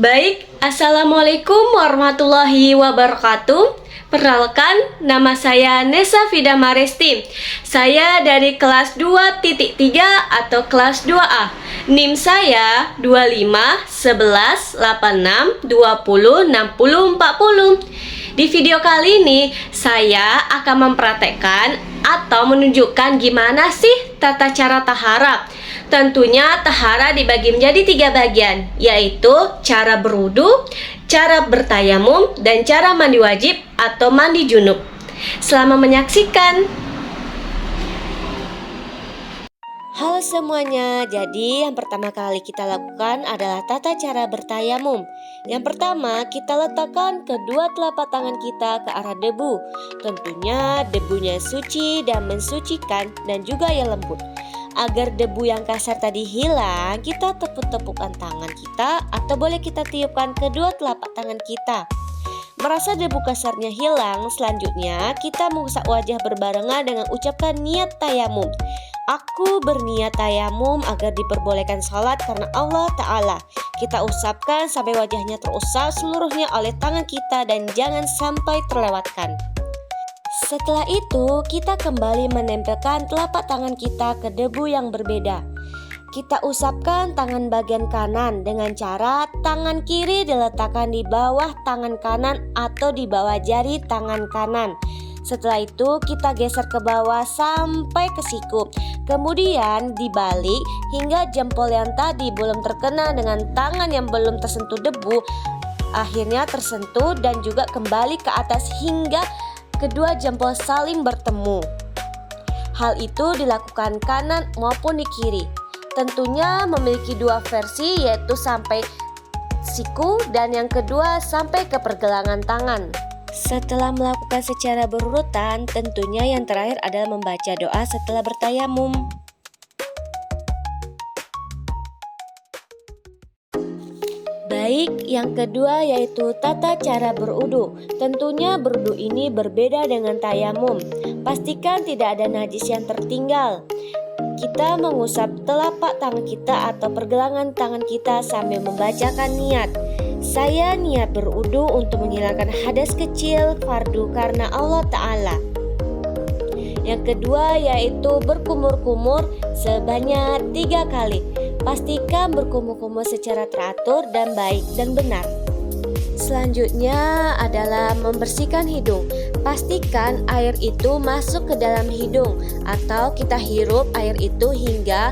Baik, Assalamualaikum warahmatullahi wabarakatuh. Perkenalkan, nama saya Nesa Fida Maresti. Saya dari kelas 2.3 atau kelas 2A. NIM saya 25 11 86 20 60 40. Di video kali ini, saya akan mempraktekkan atau menunjukkan gimana sih tata cara taharah. Tentunya taharah dibagi menjadi 3 bagian, yaitu cara berwudu, cara bertayamum, dan cara mandi wajib atau mandi junub. Selamat menyaksikan. Halo semuanya, jadi yang pertama kali kita lakukan adalah tata cara bertayamum. Yang pertama, kita letakkan kedua telapak tangan kita ke arah debu. Tentunya debunya suci dan mensucikan dan juga yang lembut. Agar debu yang kasar tadi hilang, kita tepuk-tepukkan tangan kita atau boleh kita tiupkan kedua telapak tangan kita. Merasa debu kasarnya hilang, selanjutnya kita mengusap wajah berbarengan dengan ucapkan niat tayamum. Aku berniat tayamum agar diperbolehkan salat karena Allah Ta'ala. Kita usapkan sampai wajahnya terusap seluruhnya oleh tangan kita dan jangan sampai terlewatkan. Setelah itu, kita kembali menempelkan telapak tangan kita ke debu yang berbeda. Kita usapkan tangan bagian kanan dengan cara tangan kiri diletakkan di bawah tangan kanan atau di bawah jari tangan kanan. Setelah itu, kita geser ke bawah sampai ke siku. Kemudian dibalik hingga jempol yang tadi belum terkena dengan tangan yang belum tersentuh debu akhirnya tersentuh dan juga kembali ke atas hingga kedua jempol saling bertemu. Hal itu dilakukan kanan maupun di kiri. Tentunya memiliki dua versi, yaitu sampai siku dan yang kedua sampai ke pergelangan tangan. Setelah melakukan secara berurutan, tentunya yang terakhir adalah membaca doa setelah bertayamum. Baik, yang kedua yaitu tata cara berwudu. Tentunya berwudu ini berbeda dengan tayamum. Pastikan tidak ada najis yang tertinggal. Kita mengusap telapak tangan kita atau pergelangan tangan kita sambil membacakan niat. Saya niat berwudu untuk menghilangkan hadas kecil fardu karena Allah Ta'ala. Yang kedua yaitu berkumur-kumur sebanyak 3 kali. Pastikan berkumur-kumur secara teratur dan baik dan benar. Selanjutnya adalah membersihkan hidung. Pastikan air itu masuk ke dalam hidung atau kita hirup air itu hingga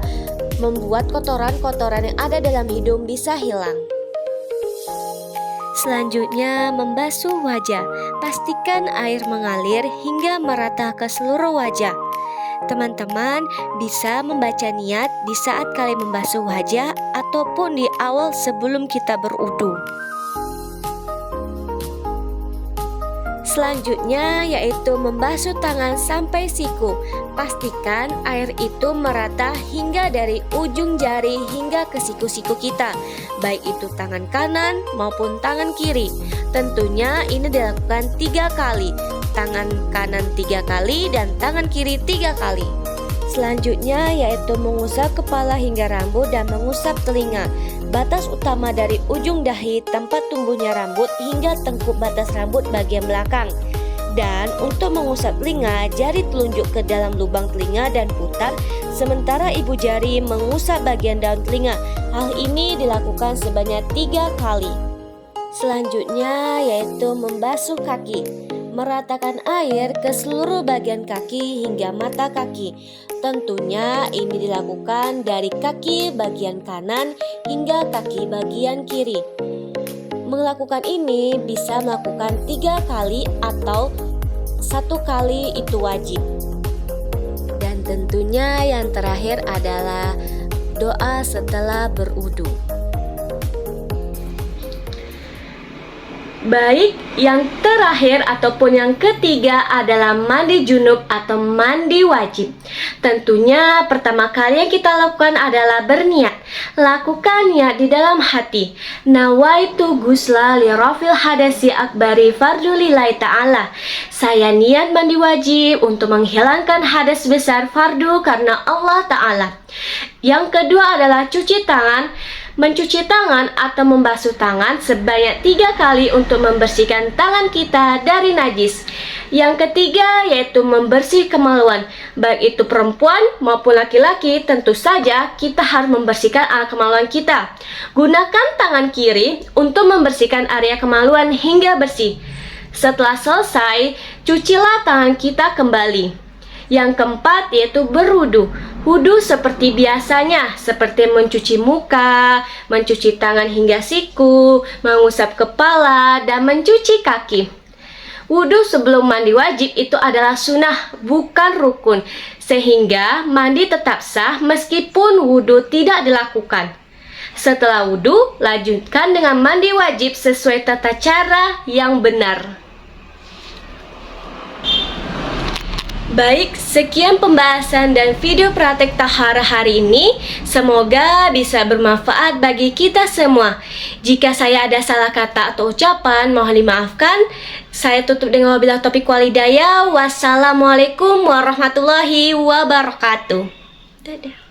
membuat kotoran-kotoran yang ada dalam hidung bisa hilang. Selanjutnya membasuh wajah. Pastikan air mengalir hingga merata ke seluruh wajah. Teman-teman bisa membaca niat di saat kalian membasuh wajah ataupun di awal sebelum kita berwudu. Selanjutnya yaitu membasuh tangan sampai siku. Pastikan air itu merata hingga dari ujung jari hingga ke siku-siku kita, baik itu tangan kanan maupun tangan kiri. Tentunya ini dilakukan 3 kali. Tangan kanan 3 kali dan tangan kiri 3 kali. Selanjutnya yaitu mengusap kepala hingga rambut dan mengusap telinga. Batas utama dari ujung dahi tempat tumbuhnya rambut hingga tengkuk batas rambut bagian belakang. Dan untuk mengusap telinga, jari telunjuk ke dalam lubang telinga dan putar, sementara ibu jari mengusap bagian daun telinga. Hal ini dilakukan sebanyak 3 kali. Selanjutnya yaitu membasuh kaki. Meratakan air ke seluruh bagian kaki hingga mata kaki. Tentunya ini dilakukan dari kaki bagian kanan hingga kaki bagian kiri. Melakukan ini bisa melakukan 3 kali atau 1 kali itu wajib. Dan tentunya yang terakhir adalah doa setelah berwudu. Baik, yang terakhir ataupun yang ketiga adalah mandi junub atau mandi wajib. Tentunya pertama kali yang kita lakukan adalah berniat. Lakukan niat di dalam hati. Nawaitu gusla li rafil hadasi akbari fardu lillahi ta'ala. Saya niat mandi wajib untuk menghilangkan hadas besar fardu karena Allah Ta'ala. Yang kedua adalah cuci tangan. Mencuci tangan atau membasuh tangan sebanyak 3 kali untuk membersihkan tangan kita dari najis. Yang ketiga yaitu membersih kemaluan. Baik itu perempuan maupun laki-laki, tentu saja kita harus membersihkan area kemaluan kita. Gunakan tangan kiri untuk membersihkan area kemaluan hingga bersih. Setelah selesai, cucilah tangan kita kembali. Yang keempat yaitu berwudu. Wudu seperti biasanya, seperti mencuci muka, mencuci tangan hingga siku, mengusap kepala, dan mencuci kaki. Wudu sebelum mandi wajib itu adalah sunnah, bukan rukun, sehingga mandi tetap sah meskipun wudu tidak dilakukan. Setelah wudu, lanjutkan dengan mandi wajib sesuai tata cara yang benar. Baik, sekian pembahasan dan video praktek taharah hari ini. Semoga bisa bermanfaat bagi kita semua. Jika saya ada salah kata atau ucapan, mohon dimaafkan. Saya tutup dengan wabillahi taufiq wal hidayah. Wassalamualaikum warahmatullahi wabarakatuh. Dadah.